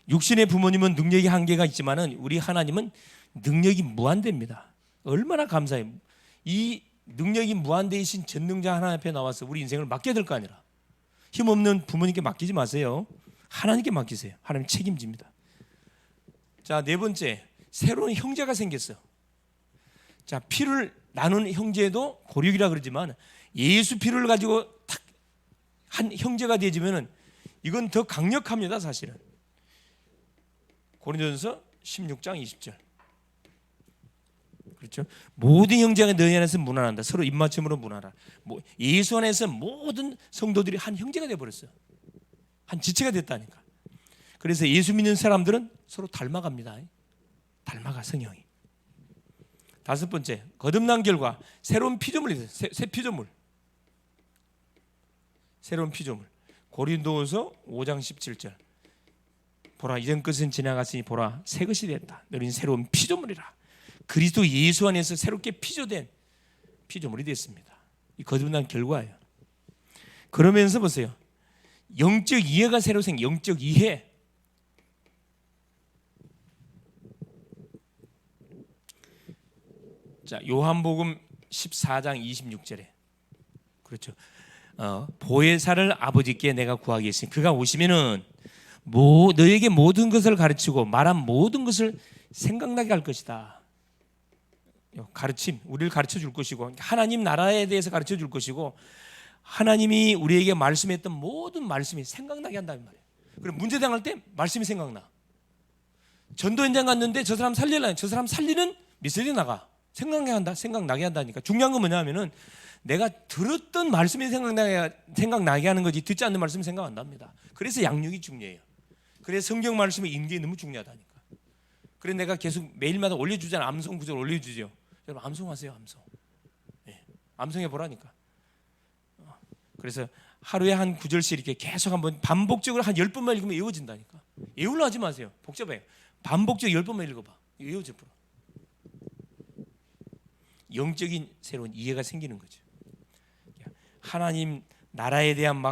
Speaker 1: 육신의 부모님은 능력이 한계가 있지만은 우리 하나님은 능력이 무한대입니다. 얼마나 감사해요. 이 능력이 무한대이신 전능자 하나님 앞에 나와서 우리 인생을 맡겨야 될 거 아니라 힘없는 부모님께 맡기지 마세요. 하나님께 맡기세요. 하나님 책임집니다. 자, 네 번째, 새로운 형제가 생겼어. 자, 피를 나눈 형제도 고륙이라 그러지만 예수 피를 가지고 탁 한 형제가 되지면은 이건 더 강력합니다, 사실은. 고린도전서 16장 20절. 그렇죠? 모든 형제가 너희 안에서 문화한다. 서로 입맞춤으로 문화라. 예수 안에서 모든 성도들이 한 형제가 되어 버렸어요. 한 지체가 됐다니까. 그래서 예수 믿는 사람들은 서로 닮아갑니다. 닮아가 성형이. 다섯 번째, 거듭난 결과 새로운 피조물이 있어요. 새 피조물. 새로운 피조물. 고린도후서 5장 17절. 보라, 이전 것은 지나갔으니 보라, 새 것이 됐다. 너희는 새로운 피조물이라. 그리스도 예수 안에서 새롭게 피조된 피조물이 됐습니다. 이 거듭난 결과예요. 그러면서 보세요. 영적 이해가 새로 생겨. 영적 이해. 자, 요한복음 14장 26절에 그렇죠. 보혜사를 아버지께 내가 구하겠으니 그가 오시면은 너에게 모든 것을 가르치고 말한 모든 것을 생각나게 할 것이다. 가르침, 우리를 가르쳐 줄 것이고 하나님 나라에 대해서 가르쳐 줄 것이고 하나님이 우리에게 말씀했던 모든 말씀이 생각나게 한다는 말이에요. 그럼 문제 당할 때 말씀이 생각나. 전도 현장 갔는데 저 사람 살리려니 저 사람 살리는 메시지 나가. 생각나게 한다니까. 중요한 건 뭐냐면은 내가 들었던 말씀이 생각나게 하는 거지 듣지 않는 말씀은 생각 안 납니다. 그래서 양육이 중요해요. 그래서 성경 말씀의 인계가 너무 중요하다니까. 그래서 내가 계속 매일마다 올려주잖아. 암송 구절 올려주죠. 여러분 암송하세요. 암송. 네, 암송해 보라니까. 그래서 하루에 한 구절씩 이렇게 계속 한번 반복적으로 한 10번만 읽으면 외워진다니까. 외우려 하지 마세요. 복잡해요. 반복적으로 10번만 읽어봐. 외워져 버려. 영적인 새로운 이해가 생기는 거죠. 하나님 나라에 대한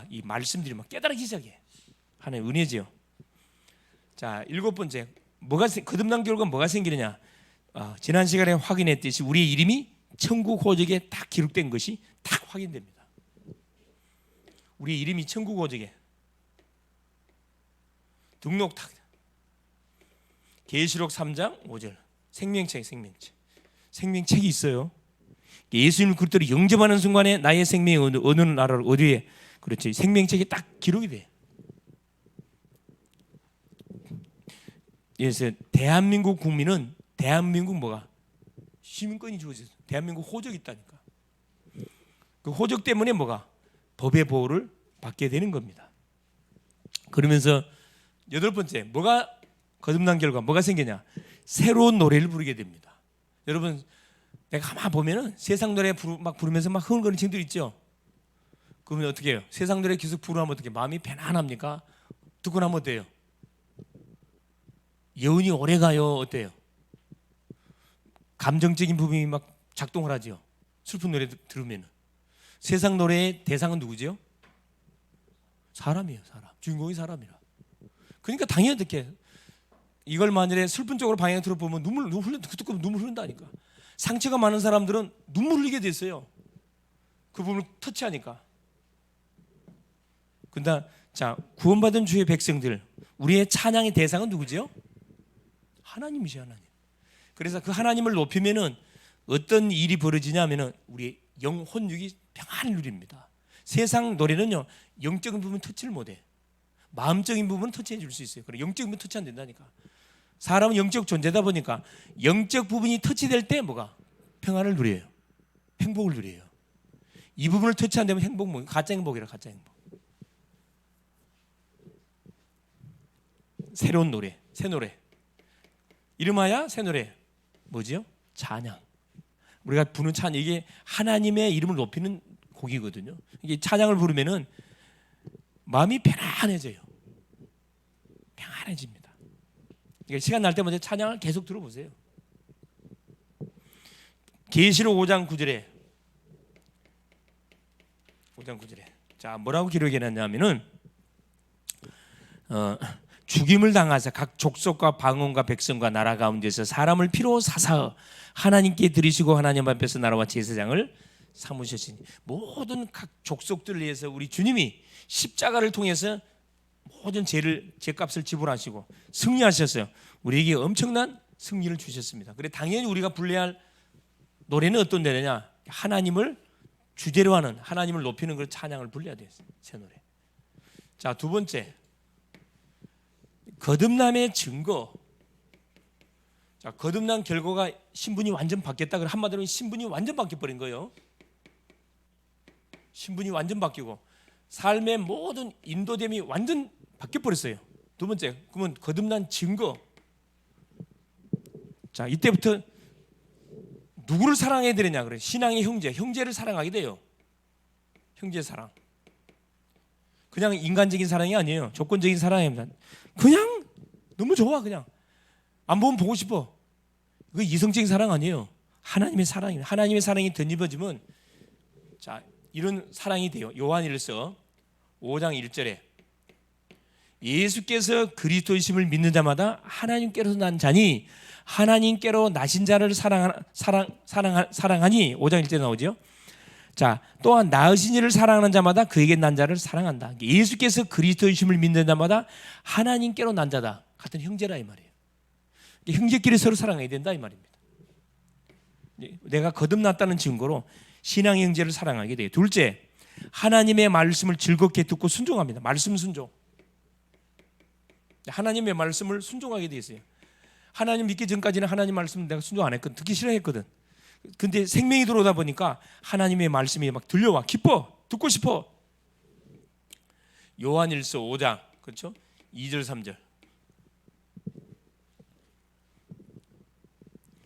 Speaker 1: 이 말씀들이 깨달아지기 시작해. 하나의 은혜지요. 자, 일곱 번째, 거듭난 결과 뭐가 생기느냐? 지난 시간에 확인했듯이 우리의 이름이 천국 호적에 딱 기록된 것이 딱 확인됩니다. 우리의 이름이 천국 호적에 등록 딱. 계시록 3장 5절. 생명책이 있어요. 예수님을 그리스도로 영접하는 순간에 나의 생명이 어느 나라로 어디에 그렇지 생명책이 딱 기록이 돼. 그래서 대한민국 국민은 대한민국 시민권이 주어져서 대한민국 호적이 있다니까. 그 호적 때문에 법의 보호를 받게 되는 겁니다. 그러면서 여덟 번째, 거듭난 결과 뭐가 생기냐? 새로운 노래를 부르게 됩니다. 여러분, 내가 가만 보면은 세상 노래 부르면서 흥얼거리는 친구들 있죠. 그러면 어떻게 해요? 세상 노래 계속 부르면 어떻게 마음이 편안합니까? 듣고 나면 어때요? 여운이 오래 가요? 어때요? 감정적인 부분이 막 작동을 하죠. 슬픈 노래 들으면. 세상 노래의 대상은 누구죠? 사람이에요. 사람. 주인공이 사람이라. 그러니까 당연히 어떻게 이걸 만일에 슬픈 쪽으로 방향을 들어보면 눈물 흐른다니까. 상처가 많은 사람들은 눈물 흘리게 됐어요. 그 부분을 터치하니까. 근데 자, 구원받은 주의 백성들, 우리의 찬양의 대상은 누구죠? 하나님이시 하나님. 그래서 그 하나님을 높이면은 어떤 일이 벌어지냐면은 우리의 영 혼육이 평안을 누립니다. 세상 노래는요 영적인 부분 터치를 못해. 마음적인 부분은 터치해 줄 수 있어요. 그래 영적인 부분 터치 안 된다니까. 사람은 영적 존재다 보니까 영적 부분이 터치될 때 뭐가 평안을 누려요. 행복을 누려요. 이 부분을 터치 안 되면 행복 가짜 행복이라 가짜 행복. 새로운 노래, 새 노래. 이름하여 새 노래. 뭐지요? 찬양. 우리가 부르는 찬양 이게 하나님의 이름을 높이는 곡이거든요. 이게 찬양을 부르면은 마음이 편안해져요. 편안해집니다. 그러니까 시간 날 때마다 찬양을 계속 들어보세요. 계시록 5장 9절에 자 뭐라고 기록해 놨냐면은 죽임을 당하사 각 족속과 방언과 백성과 나라 가운데서 사람을 피로 사사어 하나님께 드리시고 하나님 앞에서 나라와 제사장을 삼으셨으니 모든 각 족속들을 위해서 우리 주님이 십자가를 통해서 모든 죄값을 지불하시고 승리하셨어요. 우리에게 엄청난 승리를 주셨습니다. 그래 당연히 우리가 불러야 할 노래는 어떤 노래냐? 하나님을 주제로 하는 하나님을 높이는 그 찬양을 불러야 돼요. 새 노래. 자, 두 번째 거듭남의 증거. 자, 거듭난 결과가 신분이 완전 바뀌었다. 그럼 한마디로 신분이 완전 바뀌어버린 거예요. 신분이 완전 바뀌고 삶의 모든 인도됨이 완전 바뀌어버렸어요. 두 번째, 그러면 거듭난 증거. 자, 이때부터 누구를 사랑해야 되느냐 그래. 신앙의 형제를 사랑하게 돼요. 형제 사랑. 그냥 인간적인 사랑이 아니에요. 조건적인 사랑입니다. 그냥 너무 좋아. 그냥 안 보면 보고 싶어. 이거 이성적인 사랑 아니에요. 하나님의 사랑입니다. 하나님의 사랑이 덧입어지면 자 이런 사랑이 돼요. 요한일서 5장 1절에 예수께서 그리스도이심을 믿는 자마다 하나님께로서 난 자니 하나님께로 나신 자를 사랑하니 5장 1절에 나오죠. 자, 또한 낳으신 이를 사랑하는 자마다 그에게 난 자를 사랑한다. 예수께서 그리스도이심을 믿는 자마다 하나님께로 난 자다. 같은 형제라 이 말이에요. 형제끼리 서로 사랑해야 된다 이 말입니다. 내가 거듭났다는 증거로 신앙의 형제를 사랑하게 돼요. 둘째, 하나님의 말씀을 즐겁게 듣고 순종합니다. 말씀 순종. 하나님의 말씀을 순종하게 돼 있어요. 하나님 믿기 전까지는 하나님 말씀 내가 순종 안 했거든. 듣기 싫어했거든. 근데 생명이 들어오다 보니까 하나님의 말씀이 막 들려와. 기뻐. 듣고 싶어. 요한일서 5장 그렇죠? 2절 3절.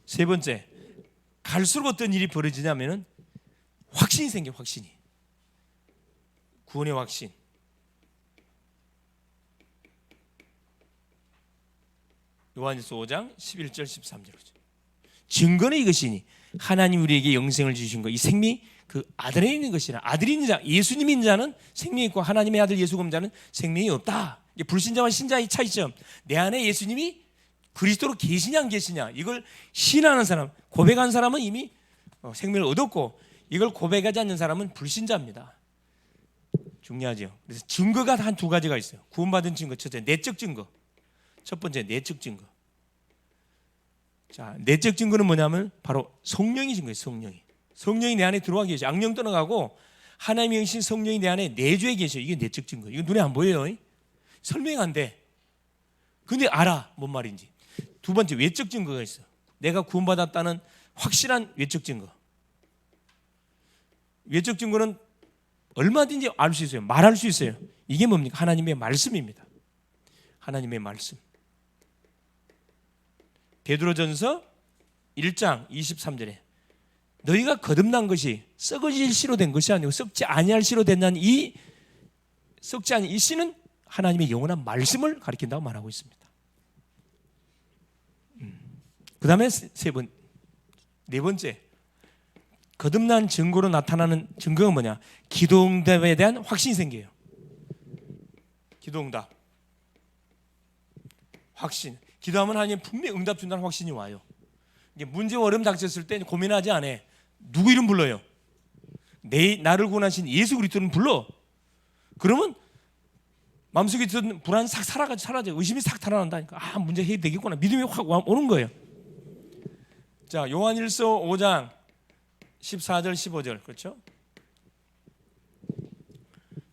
Speaker 1: 세 번째, 갈수록 어떤 일이 벌어지냐면은 확신이 생겨. 확신이. 구원의 확신. 요한일서 5장 11절 13절. 증거는 이것이니 하나님 우리에게 영생을 주신 것, 이 생명이 그 아들에 있는 것이라. 아들이 있는 자, 예수님이 있는 자는 생명이 있고 하나님의 아들 예수가 없는 자는 생명이 없다. 이게 불신자와 신자의 차이점. 내 안에 예수님이 그리스도로 계시냐 안 계시냐 이걸 신하는 사람, 고백한 사람은 이미 생명을 얻었고 이걸 고백하지 않는 사람은 불신자입니다. 중요하죠. 그래서 증거가 한 두 가지가 있어요. 구원받은 증거. 첫째, 내적 증거. 첫 번째, 내적 증거. 자, 내적 증거는 뭐냐면 바로 성령이 증거예요. 성령이 내 안에 들어와 계셔. 악령 떠나가고 하나님의 영신 성령이 내 안에 내주에 계셔. 이게 내적 증거. 이거 눈에 안 보여요. 설명 안 돼. 근데 알아. 뭔 말인지. 두 번째, 외적 증거가 있어. 내가 구원받았다는 확실한 외적 증거. 외적 증거는 얼마든지 알 수 있어요. 말할 수 있어요. 이게 뭡니까? 하나님의 말씀입니다. 하나님의 말씀. 베드로전서 1장 23절에 너희가 거듭난 것이 썩어질 씨로 된 것이 아니고 썩지 아니할 씨로 된다는 이 썩지 아니 이 씨는 하나님의 영원한 말씀을 가리킨다고 말하고 있습니다. 그 다음에 세 번 네 번째, 거듭난 증거로 나타나는 증거가 뭐냐? 기도응답에 대한 확신이 생겨요. 기도응답, 확신. 기도하면 하나님 분명히 응답 준다는 확신이 와요. 이게 문제와 어려움 닥쳤을 때 고민하지 않아. 누구 이름 불러요? 나를 구원하신 예수 그리스도는 불러. 그러면 마음속에 있던 불안이 싹 사라져. 의심이 싹 달아난다니까. 아, 문제 해결되겠구나. 믿음이 확 오는 거예요. 자, 요한일서 5장 14절 15절, 그렇죠?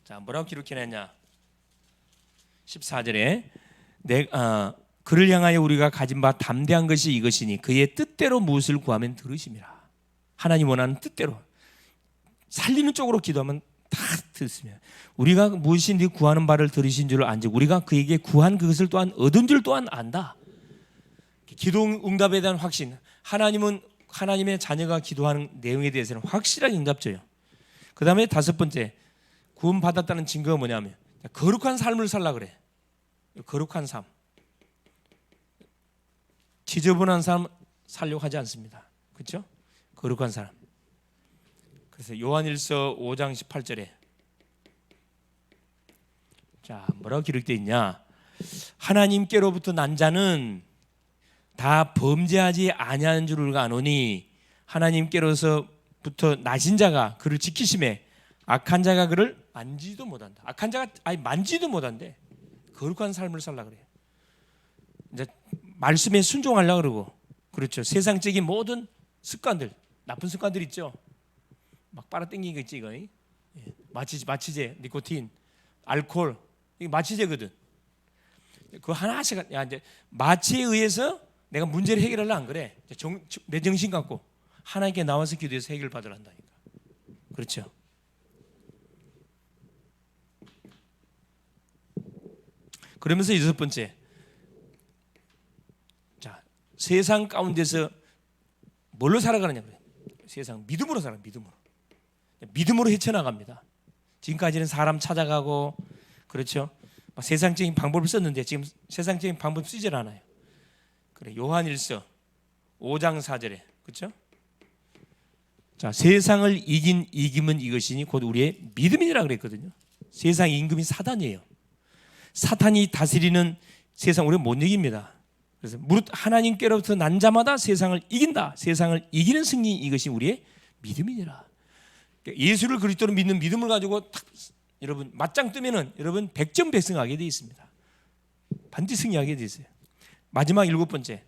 Speaker 1: 자, 뭐라고 기록해놨냐? 14절에 그를 향하여 우리가 가진 바 담대한 것이 이것이니 그의 뜻대로 무엇을 구하면 들으심이라. 하나님 원하는 뜻대로 살리는 쪽으로 기도하면 다 듣습니다. 우리가 무엇인지 구하는 바를 들으신 줄을 안지 우리가 그에게 구한 그것을 또한 얻은 줄 또한 안다. 기도 응답에 대한 확신. 하나님은 하나님의 자녀가 기도하는 내용에 대해서는 확실하게 응답줘요. 그 다음에 다섯 번째, 구원받았다는 증거가 뭐냐면 거룩한 삶을 살라 그래. 거룩한 삶. 지저분한 삶 살려고 하지 않습니다. 그렇죠? 거룩한 삶. 그래서 요한일서 5장 18절에 자, 뭐라고 기록되어 있냐? 하나님께로부터 난 자는 다 범죄하지 아니하는 줄 우리가 아노니 하나님께로서부터 나신 자가 그를 지키심에 악한 자가 그를 만지도 못한다. 악한 자가 아니 만지도 못한대. 거룩한 삶을 살라 그래요. 이제 말씀에 순종하려고 그러고, 그렇죠. 세상적인 모든 습관들, 나쁜 습관들 있죠. 막 빨아당기는 거 있지 이거. 마취제, 니코틴, 알코올, 이게 마취제거든. 그 하나씩 이제 마취에 의해서 내가 문제를 해결하려 안 그래. 내 정신 갖고 하나님께 나와서 기도해서 해결 받으려 한다니까. 그렇죠. 그러면서 여섯 번째, 자, 세상 가운데서 뭘로 살아가느냐? 세상 믿음으로 살아. 믿음으로 헤쳐나갑니다. 지금까지는 사람 찾아가고, 그렇죠. 세상적인 방법을 썼는데 지금 세상적인 방법 쓰질 않아요. 그래, 요한일서 5장 4절에, 그렇죠? 자, 세상을 이긴 이김은 이것이니 곧 우리의 믿음이라 그랬거든요. 세상 임금이 사단이에요. 사탄이 다스리는 세상 우리는 못 이깁니다. 그래서 무릇 하나님께로부터 난 자마다 세상을 이긴다. 세상을 이기는 승리, 이것이 우리의 믿음이니라. 예수를 그리스도로 믿는 믿음을 가지고 탁, 여러분 맞짱 뜨면은 여러분 100점 백승하게 돼 있습니다. 반드시 승리하게 돼 있어요. 마지막 일곱 번째,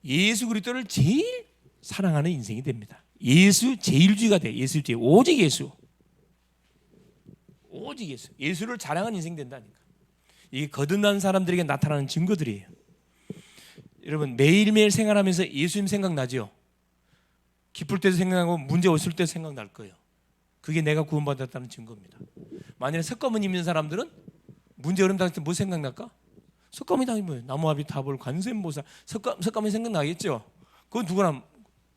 Speaker 1: 예수 그리스도를 제일 사랑하는 인생이 됩니다. 예수 제일주의가 돼. 예수주의, 오직 예수. 오직 예수. 예수를 자랑하는 인생 된다니까. 이게 거듭난 사람들에게 나타나는 증거들이에요. 여러분 매일매일 생활하면서 예수님 생각나죠? 기쁠 때도 생각나고 문제 없을 때도 생각날 거예요. 그게 내가 구원받았다는 증거입니다. 만약에 석가모니 있는 사람들은 문제 어려움 당할 때 뭐 생각날까? 석가모니 당이 뭐예요? 나무아비 타볼 관세음보살. 석가모니 생각나겠죠? 그건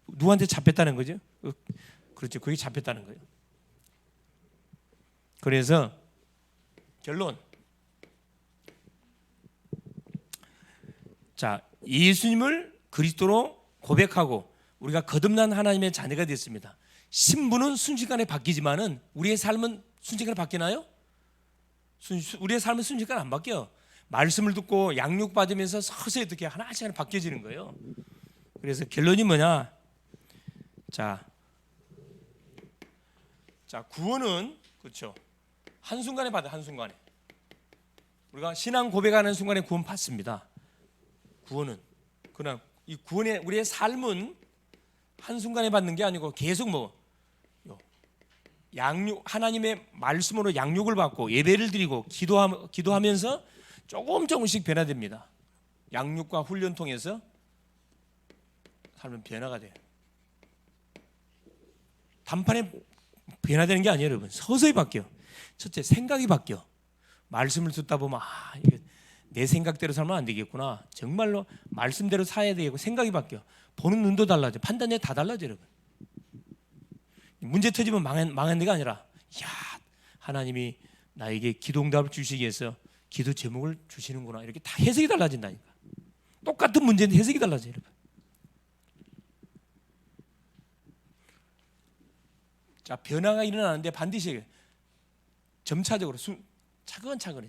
Speaker 1: 누구한테 잡혔다는 거죠? 그렇죠. 그게 잡혔다는 거예요. 그래서 결론, 자, 예수님을 그리스도로 고백하고 우리가 거듭난 하나님의 자녀가 됐습니다. 신분은 순식간에 바뀌지만은 우리의 삶은 순식간에 바뀌나요? 우리의 삶은 순식간에 안 바뀌어요. 말씀을 듣고 양육받으면서 서서히 어떻게 하나씩 바뀌어지는 거예요. 그래서 결론이 뭐냐? 자, 구원은 그렇죠. 한순간에 받아, 한순간에. 우리가 신앙 고백하는 순간에 구원 받습니다. 구원은. 그러나 이 구원의 우리의 삶은 한순간에 받는 게 아니고 계속 하나님의 말씀으로 양육을 받고 예배를 드리고 기도하면서 조금씩 변화됩니다. 양육과 훈련 통해서 삶은 변화가 돼요. 단판에 변화되는 게 아니에요, 여러분. 서서히 바뀌어요. 첫째, 생각이 바뀌어. 말씀을 듣다 보면 이게 내 생각대로 살면 안 되겠구나. 정말로 말씀대로 살아야 되겠고 생각이 바뀌어. 보는 눈도 달라져. 판단력이 다 달라져, 여러분. 문제 터지면 망한 데가 아니라, 하나님이 나에게 기도 응답을 주시기 위해서 기도 제목을 주시는구나. 이렇게 다 해석이 달라진다니까. 똑같은 문제인데 해석이 달라져요, 여러분. 자, 변화가 일어나는데 반드시 점차적으로 차근차근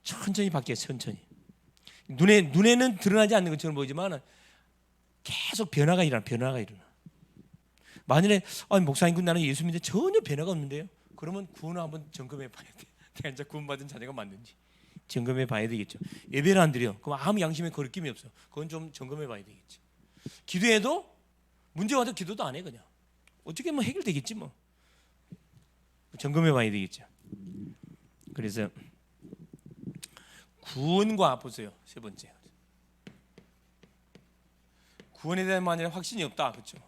Speaker 1: 천천히 바뀌어요. 천천히. 눈에는 드러나지 않는 것처럼 보이지만 계속 변화가 일어나. 만일에 목사님 나는 예수 믿는데 전혀 변화가 없는데요. 그러면 구원을 한번 점검해 봐야 돼. 내가 이제 구원받은 자녀가 맞는지 점검해 봐야 되겠죠. 예배를 안 드려. 그럼 아무 양심에 거리낌이 없어. 그건 좀 점검해 봐야 되겠지. 기도해도 문제 와도 기도도 안 해. 그냥 어떻게 뭐 해결되겠지 뭐. 점검해 봐야 되겠죠. 그래서 구원과 보세요. 세 번째, 구원에 대한 만약에 확신이 없다. 그렇죠?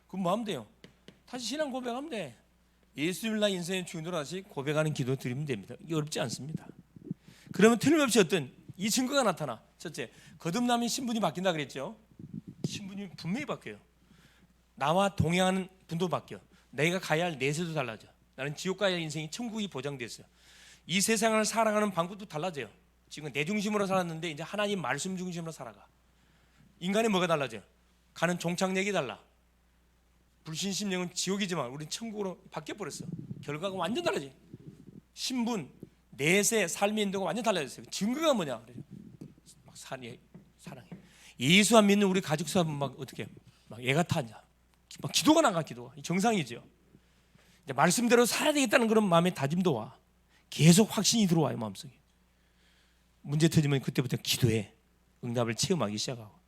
Speaker 1: 그럼 뭐 하면 돼요? 다시 신앙 고백하면 돼. 예수 믿는 나 인생의 주인으로 다시 고백하는 기도 드리면 됩니다. 이게 어렵지 않습니다. 그러면 틀림없이 어떤 이 증거가 나타나. 첫째, 거듭나면 신분이 바뀐다 그랬죠. 신분이 분명히 바뀌어요. 나와 동행하는 분도 바뀌어. 내가 가야 할 내세도 달라져. 나는 지옥 가야 할 인생이 천국이 보장됐어요. 이 세상을 살아가는 방법도 달라져요. 지금 내 중심으로 살았는데 이제 하나님 말씀 중심으로 살아가. 인간의 뭐가 달라져요? 가는 종착역이 달라. 불신심령은 지옥이지만 우리는 천국으로 바뀌어버렸어. 결과가 완전 달라져. 신분, 내세, 삶의 인도가 완전 달라졌어요. 증거가 뭐냐? 막 사랑해. 예수 안 믿는 우리 가족 사람 막 어떻게 막 애가 타냐? 막 기도가 나가. 기도가 정상이죠. 이제 말씀대로 살아야 되겠다는 그런 마음의 다짐도 와. 계속 확신이 들어와요 마음속에. 문제 터지면 그때부터 기도해. 응답을 체험하기 시작하고.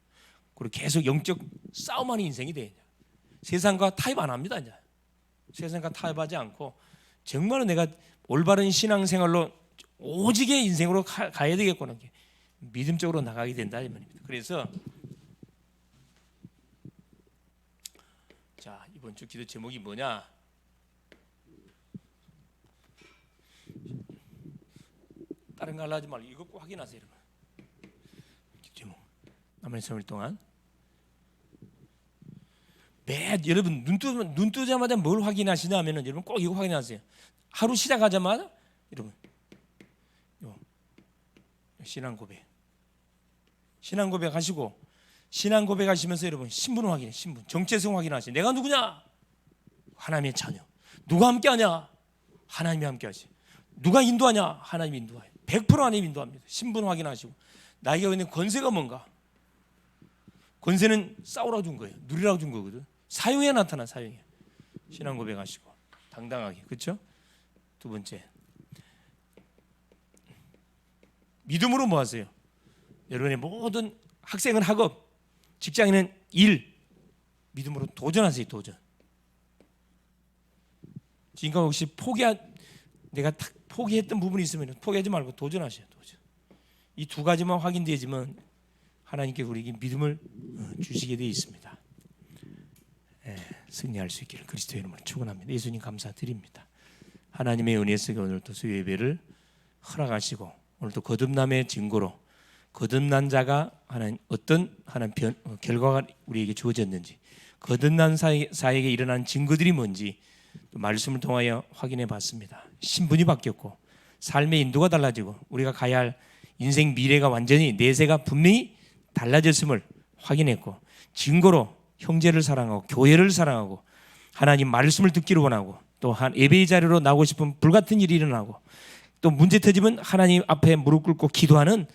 Speaker 1: 그리고 계속 영적 싸움하는 인생이 돼. 세상과 타협 안 합니다. 이제 세상과 타협하지 않고 정말로 내가 올바른 신앙생활로 오직의 인생으로 가야 되겠구나. 믿음적으로 나가게 된다 이 말입니다. 그래서 자, 이번 주 기도 제목이 뭐냐? 다른 거 하지 말고 이거 꼭 확인하세요. 여러분. 기도 제목 남은 3일 동안 여러분 눈 뜨자마자 뭘 확인하시냐면은 여러분 꼭 이거 확인하세요. 하루 시작하자마자 여러분 신앙 고백 하시고 신앙 고백하시면서 여러분 신분을 확인해. 신분 정체성 확인하세요. 내가 누구냐? 하나님의 자녀. 누가 함께하냐? 하나님이 함께하시. 누가 인도하냐? 하나님이 인도하요. 100% 하나님 인도합니다. 신분 확인하시고 나에게 있는 권세가 뭔가? 권세는 싸우라고 준 거예요. 누리라고 준 거거든. 사용에 나타나. 사용에. 신앙 고백하시고 당당하게. 그렇죠? 두 번째, 믿음으로 뭐 하세요? 여러분의 모든 학생은 학업, 직장인은 일, 믿음으로 도전하세요. 도전. 지금까지 혹시 내가 포기했던 부분이 있으면 포기하지 말고 도전하세요. 도전. 이 두 가지만 확인되지만 하나님께 우리에게 믿음을 주시게 되어 있습니다. 승리할 수 있기를 그리스도의 이름으로 축원합니다. 예수님 감사드립니다. 하나님의 은혜 속에 오늘도 수요 예배를 허락하시고 오늘도 거듭남의 증거로 거듭난 자가 어떤 결과가 우리에게 주어졌는지, 거듭난 자에게 일어난 증거들이 뭔지 또 말씀을 통하여 확인해 봤습니다. 신분이 바뀌었고 삶의 인도가 달라지고 우리가 가야 할 인생 미래가 완전히 내세가 분명히 달라졌음을 확인했고, 증거로 형제를 사랑하고 교회를 사랑하고 하나님 말씀을 듣기를 원하고 또 예배의 자리로 나오고 싶은 불같은 일이 일어나고 또 문제 터지면 하나님 앞에 무릎 꿇고 기도하는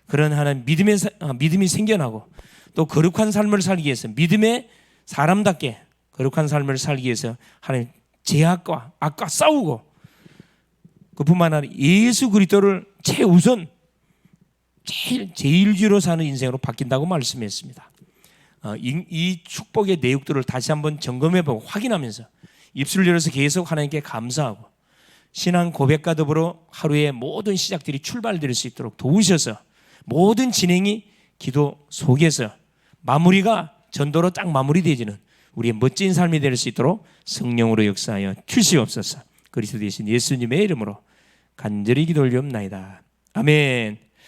Speaker 1: 그런 하나님 믿음이 생겨나고 또 거룩한 삶을 살기 위해서 믿음의 사람답게 거룩한 삶을 살기 위해서 하나님 죄악과 악과 싸우고 그뿐만 아니라 예수 그리스도를 최우선 제일주로 사는 인생으로 바뀐다고 말씀했습니다. 이 축복의 내용들을 다시 한번 점검해보고 확인하면서 입술을 열어서 계속 하나님께 감사하고 신앙 고백과 더불어 하루의 모든 시작들이 출발될 수 있도록 도우셔서 모든 진행이 기도 속에서 마무리가 전도로 딱 마무리되지는 우리의 멋진 삶이 될 수 있도록 성령으로 역사하여 주시옵소서. 그리스도 되신 예수님의 이름으로 간절히 기도 올리옵나이다. 아멘.